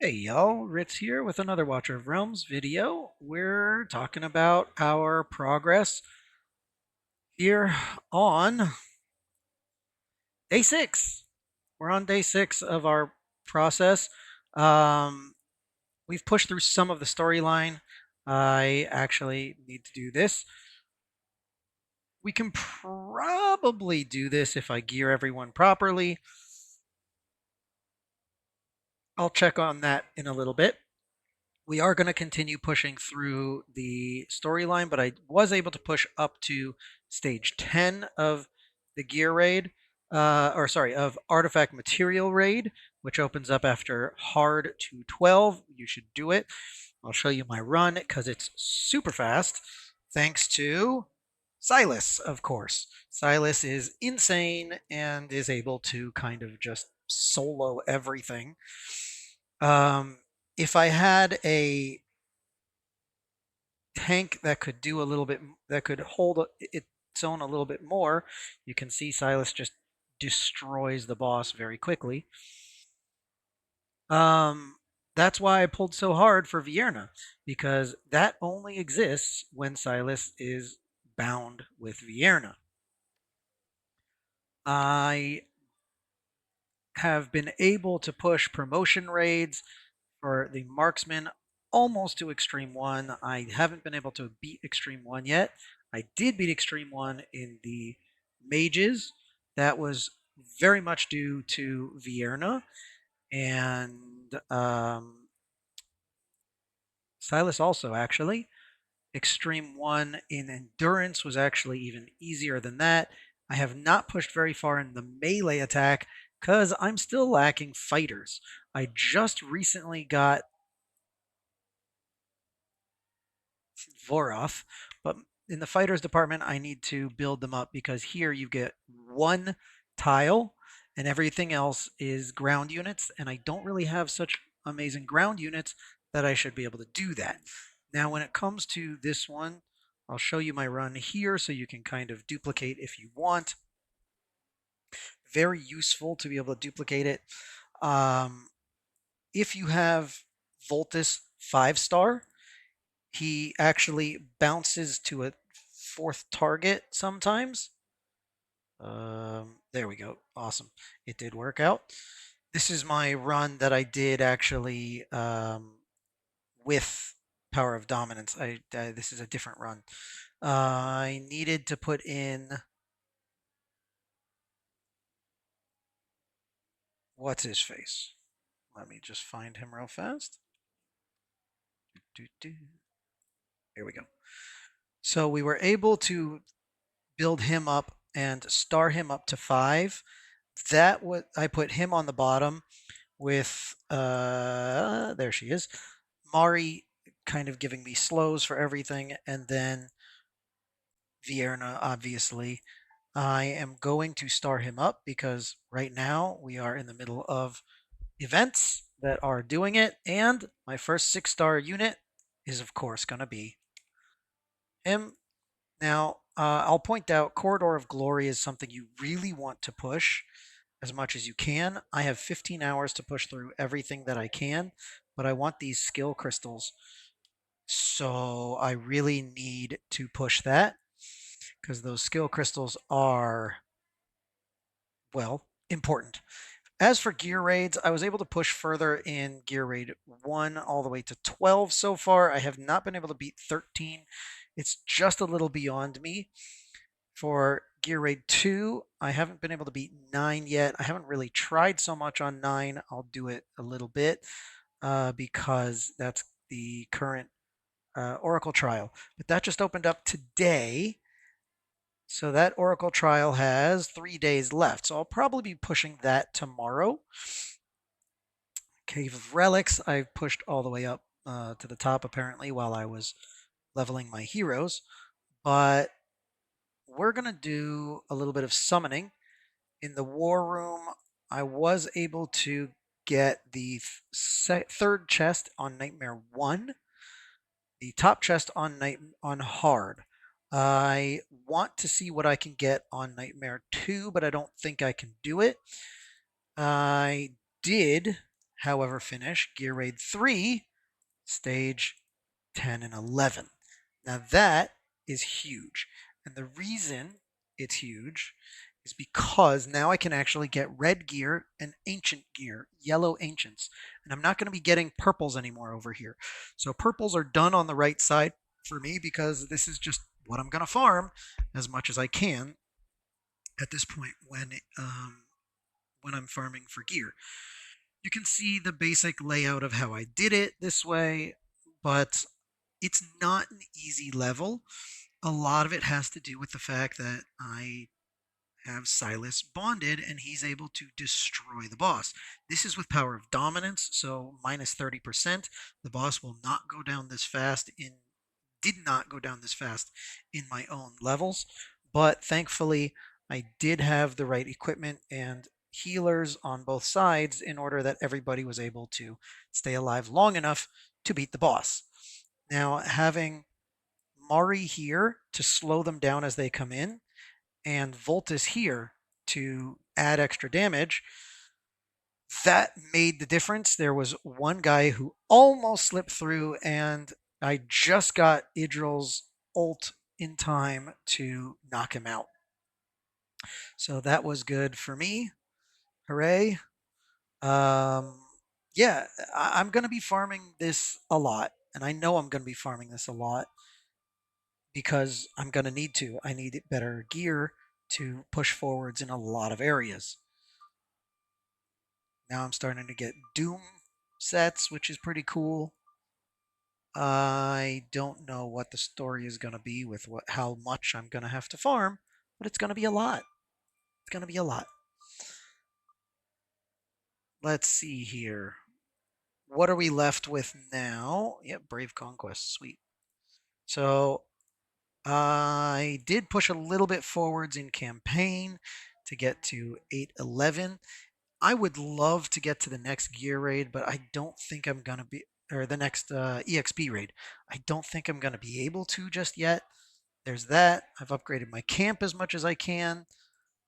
Hey y'all, Ritz here with another Watcher of Realms video. We're talking about our progress here on day 6. We're on day 6 of our process. Um, we've pushed through some of the storyline. I actually need to do this. We can probably do this if I gear everyone properly. I'll check on that in a little bit. We are going to continue pushing through the storyline, but I was able to push up to stage 10 of the gear raid, of artifact material raid, which opens up after hard to 12. You should do it. I'll show you my run because it's super fast, thanks to Silas, of course. Silas is insane and is able to kind of just solo everything. Um, if I had a tank that could do a little bit, that could hold its own a little bit more, you can see Silas just destroys the boss very quickly. Um, that's why I pulled so hard for Vierna, because that only exists when Silas is bound with Vierna. I have been able to push promotion raids for the marksman almost to Extreme 1. I haven't been able to beat Extreme 1 yet. I did beat Extreme 1 in the mages. That was very much due to Vierna. And Silas also, actually. Extreme 1 in endurance was actually even easier than that. I have not pushed very far in the melee attack because I'm still lacking fighters. I just recently got Voroth, but in the fighters department, I need to build them up because here you get one tile and everything else is ground units, and I don't really have such amazing ground units that I should be able to do that. Now, when it comes to this one, I'll show you my run here so you can kind of duplicate if you want. Very useful to be able to duplicate it. Um, if you have Voltus 5-star, he actually bounces to a fourth target sometimes. There we go. Awesome. It did work out. This is my run that I did actually with Power of Dominance. This is a different run. I needed to put in what's his face. Let me just find him real fast. Here we go. So we were able to build him up and star him up to 5. That what I put him on the bottom with there she is. Mari kind of giving me slows for everything, and then Vierna, obviously. I am going to star him up because right now we are in the middle of events that are doing it, and my first 6-star unit is of course going to be him. Now, I'll point out Corridor of Glory is something you really want to push as much as you can. I have 15 hours to push through everything that I can, but I want these skill crystals. So I really need to push that because those skill crystals are, well, important. As for gear raids, I was able to push further in gear raid 1 all the way to 12 so far. I have not been able to beat 13. It's just a little beyond me. For Gear Raid 2, I haven't been able to beat 9 yet. I haven't really tried so much on 9. I'll do it a little bit because that's the current Oracle trial. But that just opened up today. So that Oracle trial has 3 days left. So I'll probably be pushing that tomorrow. Cave of Relics, I've pushed all the way up to the top apparently while I was leveling my heroes. But we're going to do a little bit of summoning. In the war room, I was able to get the third chest on Nightmare 1, the top chest on hard. I want to see what I can get on Nightmare 2, but I don't think I can do it. I did however, finish Gear Raid 3, Stage 10 and 11. Now that is huge. And the reason it's huge is because now I can actually get red gear and ancient gear, yellow ancients. And I'm not going to be getting purples anymore over here. So purples are done on the right side for me because this is just what I'm going to farm as much as I can at this point when I'm farming for gear. You can see the basic layout of how I did it this way, but it's not an easy level. A lot of it has to do with the fact that I have Silas bonded and he's able to destroy the boss. This is with power of dominance, so minus 30%. The boss will not go down this fast did not go down this fast in my own levels, but thankfully I did have the right equipment and healers on both sides in order that everybody was able to stay alive long enough to beat the boss. Now, having Mari here to slow them down as they come in, and Voltus here to add extra damage, that made the difference. There was one guy who almost slipped through, and I just got Idril's ult in time to knock him out. So that was good for me. Hooray. Um, yeah, I'm going to be farming this a lot. And I know I'm going to be farming this a lot because I'm going to need to. I need better gear to push forwards in a lot of areas. Now I'm starting to get Doom sets, which is pretty cool. I don't know what the story is going to be with how much I'm going to have to farm, but it's going to be a lot. It's going to be a lot. Let's see here. What are we left with now? Yep, Brave Conquest. Sweet. So I did push a little bit forwards in campaign to get to 811. I would love to get to the next gear raid, but I don't think I'm going to be, or the next EXP raid. I don't think I'm going to be able to just yet. There's that. I've upgraded my camp as much as I can.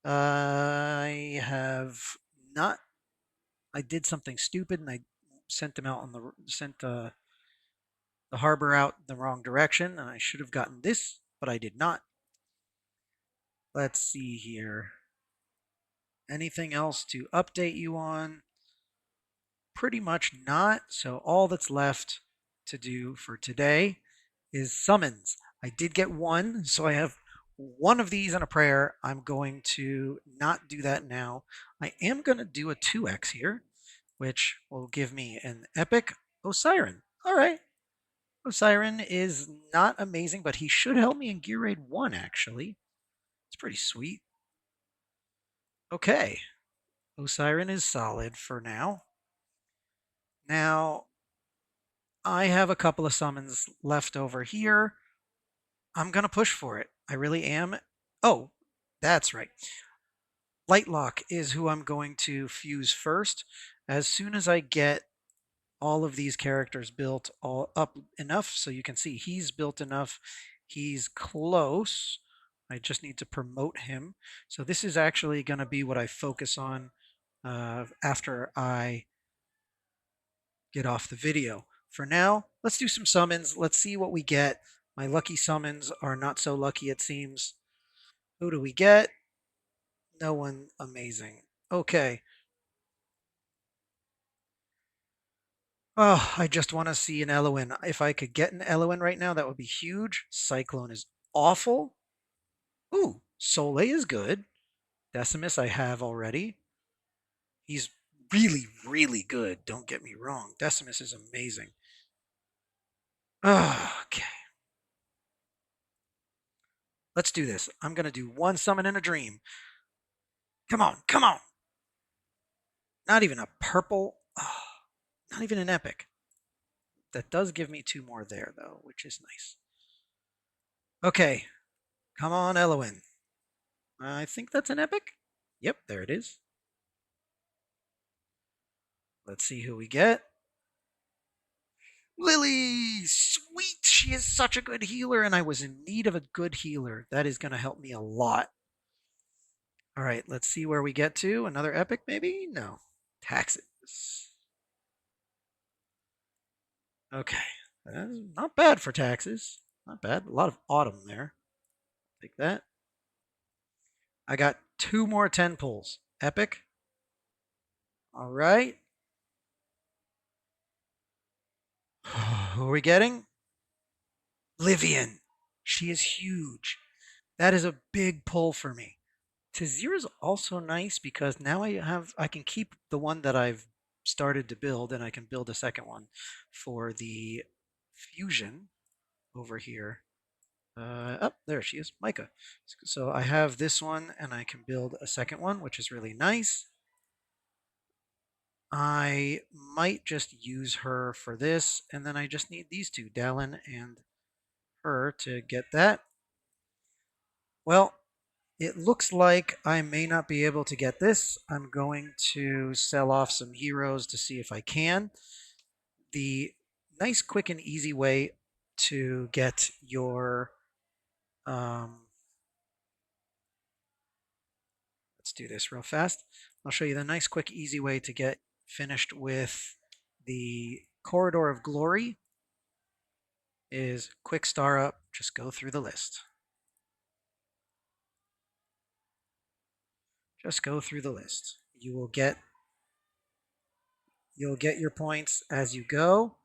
I have not. I did something stupid and I sent them out on the harbor out the wrong direction, and I should have gotten this, but I did not. Let's see here. Anything else to update you on? Pretty much not. So all that's left to do for today is summons. I did get one, so I have one of these and a prayer. I'm going to not do that now. I am going to do a 2x here, which will give me an epic Osiren. All right. Osiren is not amazing, but he should help me in Gear Raid 1, actually. It's pretty sweet. Okay. Osiren is solid for now. Now, I have a couple of summons left over here. I'm going to push for it. I really am. Oh, that's right. Lightlock is who I'm going to fuse first. As soon as I get all of these characters built all up enough, so you can see he's built enough. He's close. I just need to promote him. So this is actually going to be what I focus on after I get off the video. For now, let's do some summons. Let's see what we get. My lucky summons are not so lucky, it seems. Who do we get? No one amazing. Okay. Oh, I just want to see an Elowyn. If I could get an Elowyn right now, that would be huge. Cyclone is awful. Ooh, Soleil is good. Decimus I have already. He's really, really good. Don't get me wrong. Decimus is amazing. Okay. Let's do this. I'm going to do one summon in a dream. Come on, come on. Not even a purple. Oh, not even an epic. That does give me two more there, though, which is nice. Okay. Come on, Elowyn. I think that's an epic. Yep, there it is. Let's see who we get. Lily! Sweet! She is such a good healer, and I was in need of a good healer. That is going to help me a lot. All right, let's see where we get to. Another epic, maybe? No. Taxes. Okay. That's not bad for taxes. Not bad. A lot of autumn there. Take that. I got two more 10 pulls. Epic. All right. Who are we getting? Livian. She is huge. That is a big pull for me. Tazir is also nice because now I can keep the one that I've started to build and I can build a second one for the fusion over here. Oh, there she is, Micah. So I have this one and I can build a second one, which is really nice. I might just use her for this, and then I just need these two, Dallin and her, to get that. Well, it looks like I may not be able to get this. I'm going to sell off some heroes to see if I can. The nice, quick, and easy way to get your let's do this real fast. I'll show you the nice, quick, easy way to get finished with the Corridor of Glory is quick star up, just go through the list. Just go through the list. You'll get your points as you go,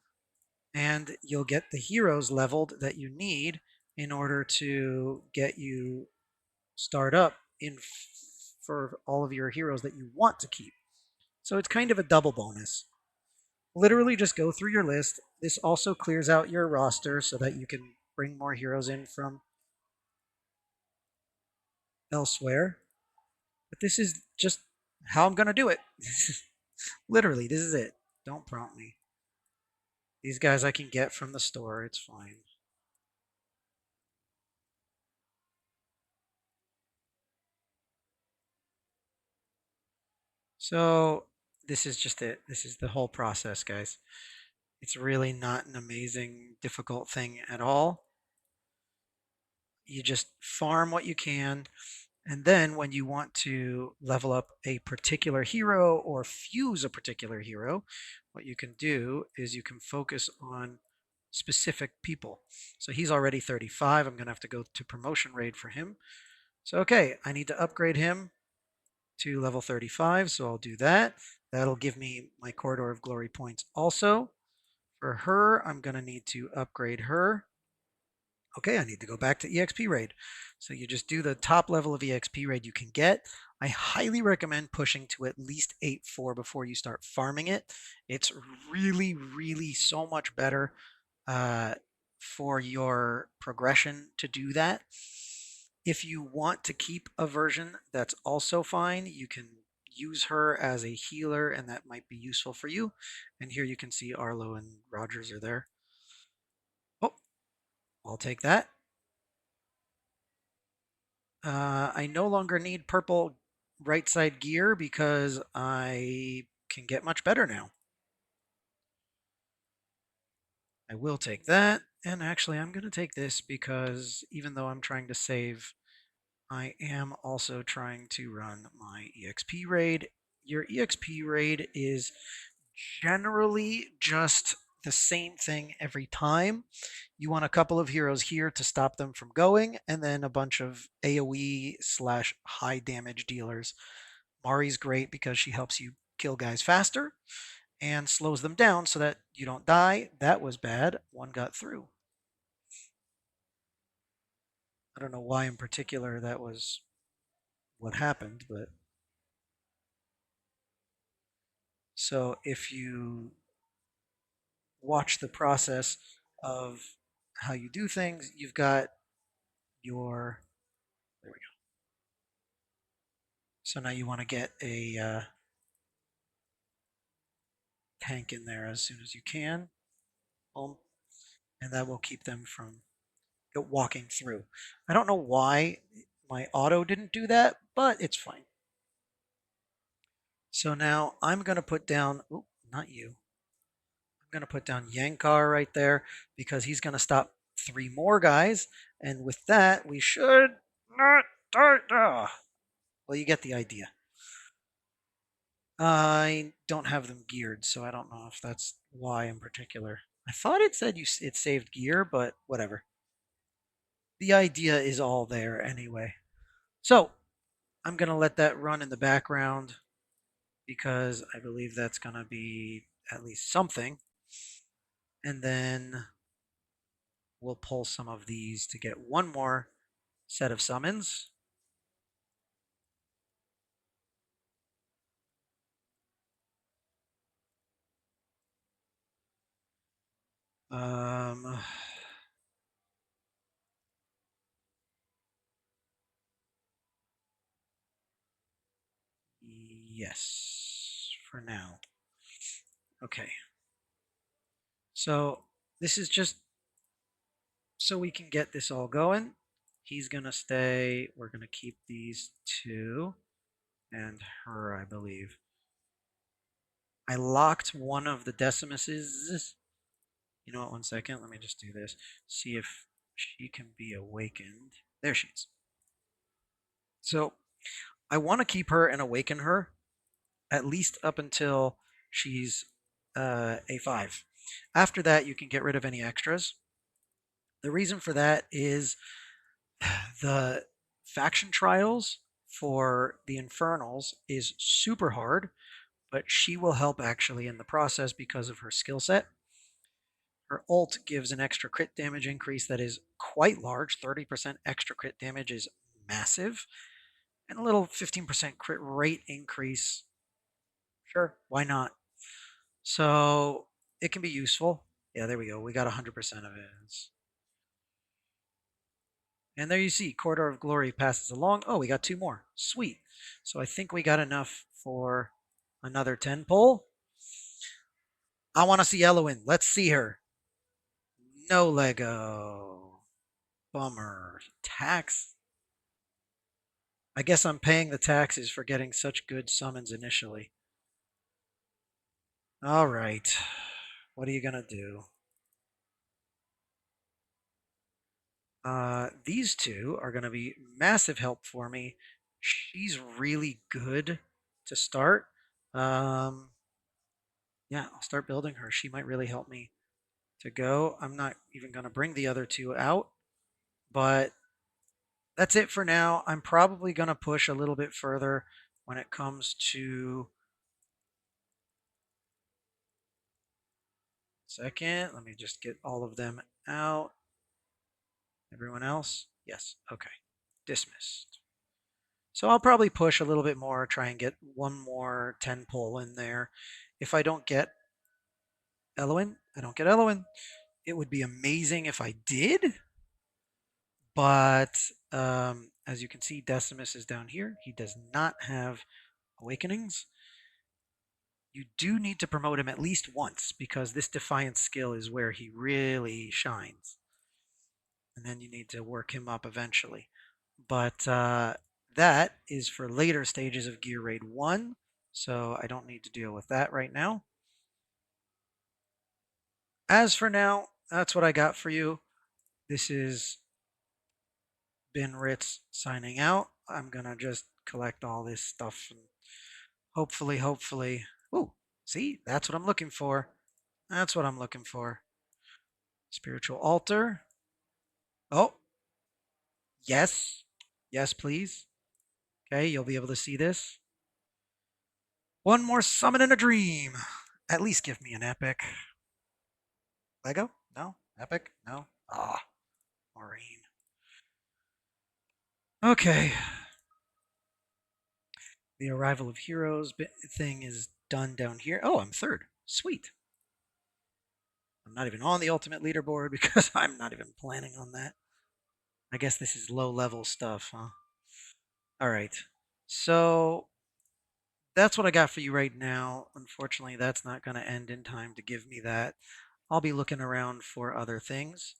and you'll get the heroes leveled that you need in order to get you start up for all of your heroes that you want to keep. So it's kind of a double bonus. Literally just go through your list. This also clears out your roster so that you can bring more heroes in from elsewhere. But this is just how I'm going to do it. Literally, this is it. Don't prompt me. These guys I can get from the store. It's fine. So this is just it. This is the whole process, guys. It's really not an amazing, difficult thing at all. You just farm what you can, and then when you want to level up a particular hero or fuse a particular hero, what you can do is you can focus on specific people. So he's already 35. I'm going to have to go to promotion raid for him. So, okay, I need to upgrade him to level 35. So I'll do that. That'll give me my Corridor of Glory points also. For her, I'm going to need to upgrade her. Okay, I need to go back to EXP raid. So you just do the top level of EXP raid you can get. I highly recommend pushing to at least 8-4 before you start farming it. It's really, really so much better uh, for your progression to do that. If you want to keep a version, that's also fine. You can use her as a healer, and that might be useful for you. And here you can see Arlo and Rogers are there. Oh, I'll take that. I no longer need purple right side gear because I can get much better now. I will take that. And actually, I'm going to take this because even though I'm trying to save, I am also trying to run my EXP raid. Your EXP raid is generally just the same thing every time. You want a couple of heroes here to stop them from going, and then a bunch of AoE/ high damage dealers. Mari's great because she helps you kill guys faster and slows them down so that you don't die. That was bad. One got through. I don't know why in particular that was what happened, but so if you watch the process of how you do things, you've got your there we go. So now you want to get a tank in there as soon as you can. Boom. And that will keep them from walking through. I don't know why my auto didn't do that, but it's fine. So now I'm going to put down, oh, not you. I'm going to put down Yankar right there because he's going to stop 3 more guys. And with that, we should not die. Well, you get the idea. I don't have them geared, so I don't know if that's why in particular. I thought it said it saved gear, but whatever. The idea is all there anyway. So I'm going to let that run in the background because I believe that's going to be at least something. And then we'll pull some of these to get one more set of summons. Um, yes, for now. Okay. So this is just so we can get this all going. He's going to stay. We're going to keep these two and her, I believe. I locked one of the Decimuses. You know what? One second. Let me just do this. See if she can be awakened. There she is. So I want to keep her and awaken her at least up until she's A5. After that, you can get rid of any extras. The reason for that is the faction trials for the Infernals is super hard, but she will help actually in the process because of her skill set. Her ult gives an extra crit damage increase that is quite large. 30% extra crit damage is massive. And a little 15% crit rate increase. Sure, why not? So it can be useful. Yeah, there we go. We got 100% of it. And there you see, Corridor of Glory passes along. Oh, we got two more. Sweet. So I think we got enough for another 10 pull. I want to see Elowyn. Let's see her. No Lego. Bummer. Tax. I guess I'm paying the taxes for getting such good summons initially. All right. What are you going to do? These two are going to be massive help for me. She's really good to start. Um, yeah, I'll start building her. She might really help me to go. I'm not even going to bring the other two out, but that's it for now. I'm probably going to push a little bit further when it comes to. Second, let me just get all of them out. Everyone else? Yes. Okay. Dismissed. So I'll probably push a little bit more, try and get one more 10 pull in there. If I don't get Elowyn, I don't get Elowyn. It would be amazing if I did, but as you can see, Decimus is down here. He does not have awakenings. You do need to promote him at least once because this Defiance skill is where he really shines. And then you need to work him up eventually. But that is for later stages of Gear Raid 1, so I don't need to deal with that right now. As for now, that's what I got for you. This is Ben Ritz signing out. I'm going to just collect all this stuff and hopefully. Ooh, see, that's what I'm looking for. That's what I'm looking for. Spiritual altar. Oh, yes. Yes, please. Okay, you'll be able to see this. One more summon in a dream. At least give me an epic. Lego? No? Epic? No? Ah, Maureen. Okay. The Arrival of Heroes thing is done down here. Oh, I'm third. Sweet. I'm not even on the ultimate leaderboard because I'm not even planning on that. I guess this is low level stuff, huh? All right. So that's what I got for you right now. Unfortunately, that's not going to end in time to give me that. I'll be looking around for other things.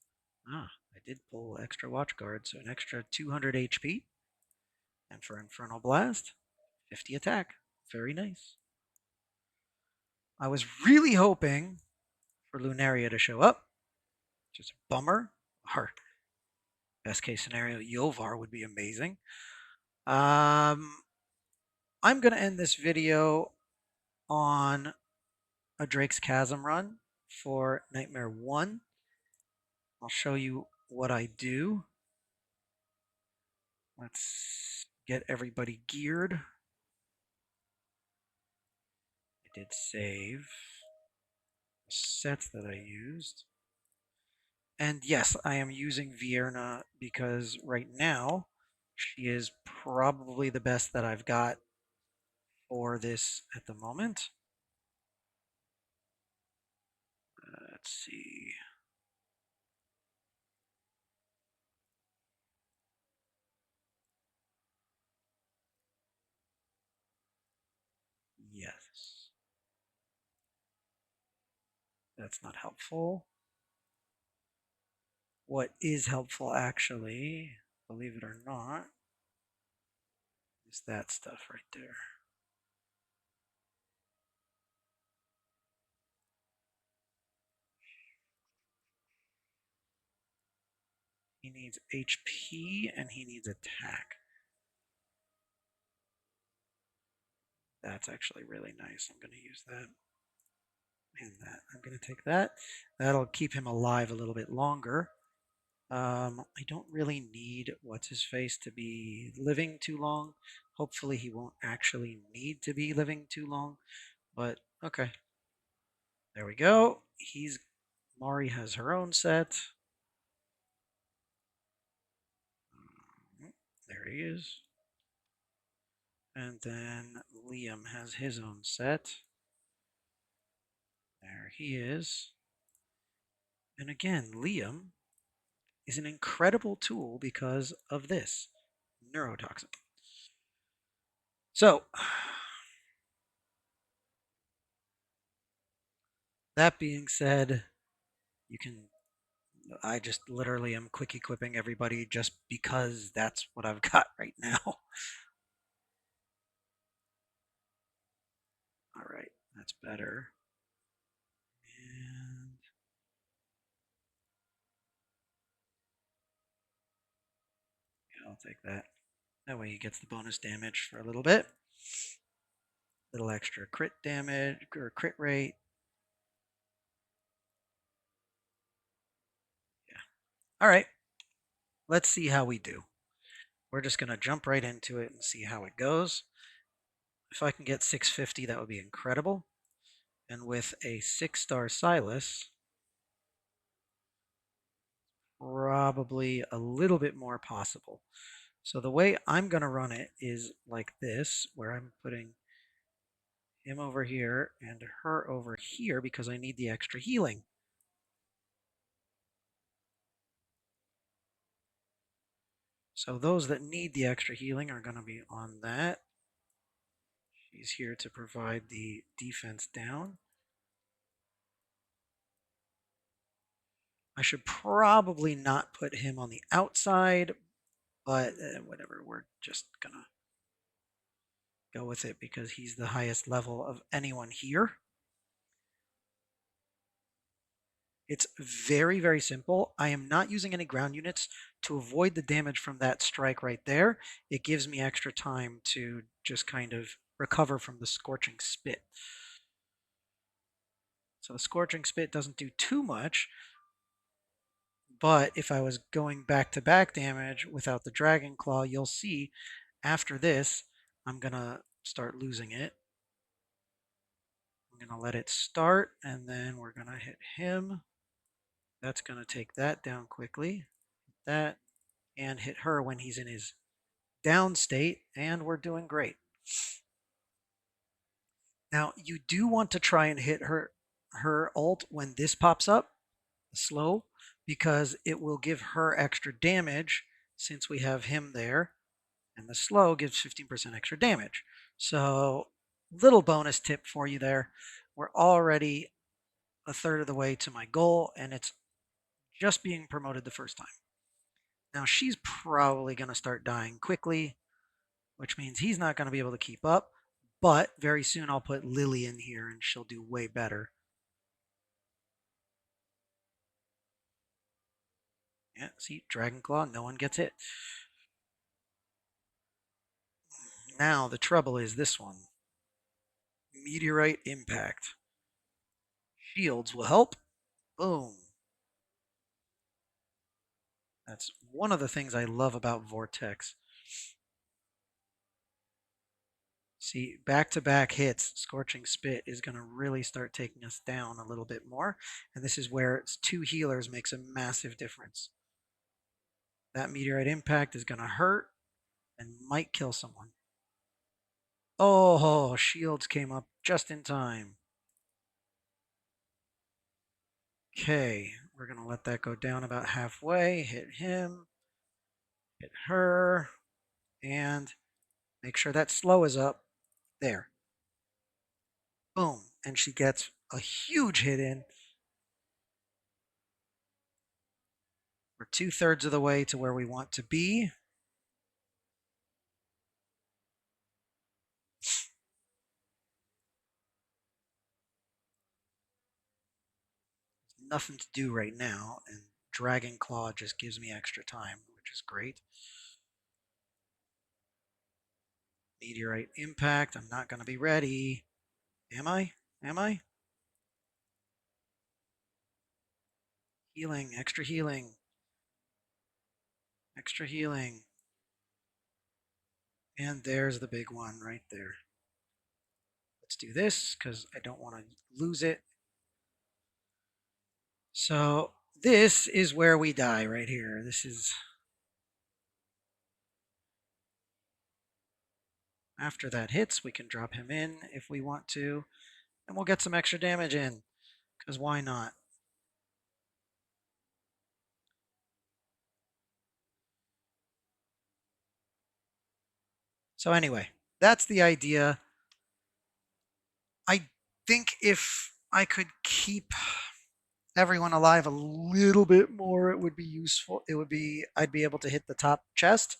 Ah, I did pull extra watch guard, so an extra 200 HP. And for Infernal Blast, 50 attack. Very nice. I was really hoping for Lunaria to show up. Just a bummer. Or best case scenario, Yovar would be amazing. I'm going to end this video on a Drake's Chasm run. for Nightmare 1. I'll show you what I do. Let's get everybody geared. I did save the sets that I used. And yes, I am using Vierna because right now she is probably the best that I've got for this at the moment. Let's see. Yes, that's not helpful. What is helpful, actually, believe it or not, is that stuff right there. He needs HP and he needs attack. That's actually really nice. I'm going to use that and that. I'm going to take that. That'll keep him alive a little bit longer. I don't really need what's his face to be living too long. Hopefully, he won't actually need to be living too long. But okay, there we go. Mari has her own set. There he is. And then Liam has his own set. There he is. And again, Liam is an incredible tool because of this neurotoxin. So, that being said, you can. I just literally am quick equipping everybody just because that's what I've got right now. All right, that's better. And yeah, I'll take that. That way he gets the bonus damage for a little bit. Little extra crit damage or crit rate. Yeah. All right. Let's see how we do. We're just going to jump right into it and see how it goes. If I can get 650, that would be incredible. And with a 6-star Silas, probably a little bit more possible. So the way I'm going to run it is like this, where I'm putting him over here and her over here because I need the extra healing. So those that need the extra healing are going to be on that. She's here to provide the defense down. I should probably not put him on the outside, but whatever, we're just going to go with it because he's the highest level of anyone here. It's very, very simple. I am not using any ground units to avoid the damage from that strike right there. It gives me extra time to just kind of recover from the Scorching Spit. So the Scorching Spit doesn't do too much, but if I was going back-to-back damage without the Dragon Claw, you'll see after this, I'm going to start losing it. I'm going to let it start, and then we're going to hit him. That's going to take that down quickly. That, and hit her when he's in his down state, and we're doing great. Now, you do want to try and hit her ult when this pops up, slow, because it will give her extra damage since we have him there, and the slow gives 15% extra damage. So, little bonus tip for you there. We're already a third of the way to my goal, and it's just being promoted the first time. Now, she's probably going to start dying quickly, which means he's not going to be able to keep up. But very soon I'll put Lily in here and she'll do way better. Yeah, see, Dragon Claw, no one gets hit. Now the trouble is this one. Meteorite Impact. Shields will help. Boom. That's one of the things I love about Vortex. See, back-to-back hits, Scorching Spit is going to really start taking us down a little bit more. And this is where it's two healers makes a massive difference. That Meteorite Impact is going to hurt and might kill someone. Oh, shields came up just in time. Okay, we're going to let that go down about halfway. Hit him, hit her, and make sure that slow is up. There. Boom. And she gets a huge hit in. We're 2/3 of the way to where we want to be. Nothing to do right now, and Dragon Claw just gives me extra time, which is great. Meteorite Impact, I'm not going to be ready. Am I? Am I? Healing, extra healing. Extra healing. And there's the big one right there. Let's do this, because I don't want to lose it. So this is where we die right here. This is... After that hits, we can drop him in if we want to. And we'll get some extra damage in, because why not? So anyway, that's the idea. I think if I could keep everyone alive a little bit more, it would be useful. I'd be able to hit the top chest.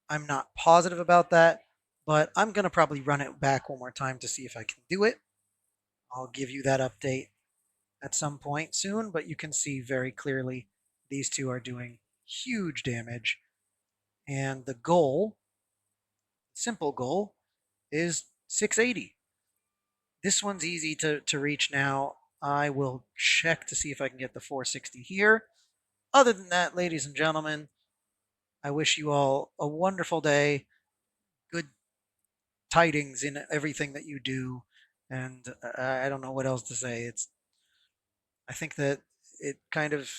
I'm not positive about that, but I'm going to probably run it back one more time to see if I can do it. I'll give you that update at some point soon, but you can see very clearly these two are doing huge damage. And the goal, simple goal, is 680. This one's easy to reach now. I will check to see if I can get the 460 here. Other than that, ladies and gentlemen, I wish you all a wonderful day, good tidings in everything that you do, and I don't know what else to say. I think that it kind of,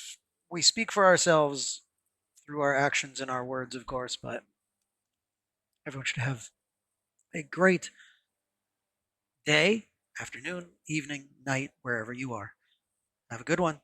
we speak for ourselves through our actions and our words, of course, but everyone should have a great day, afternoon, evening, night, wherever you are. Have a good one.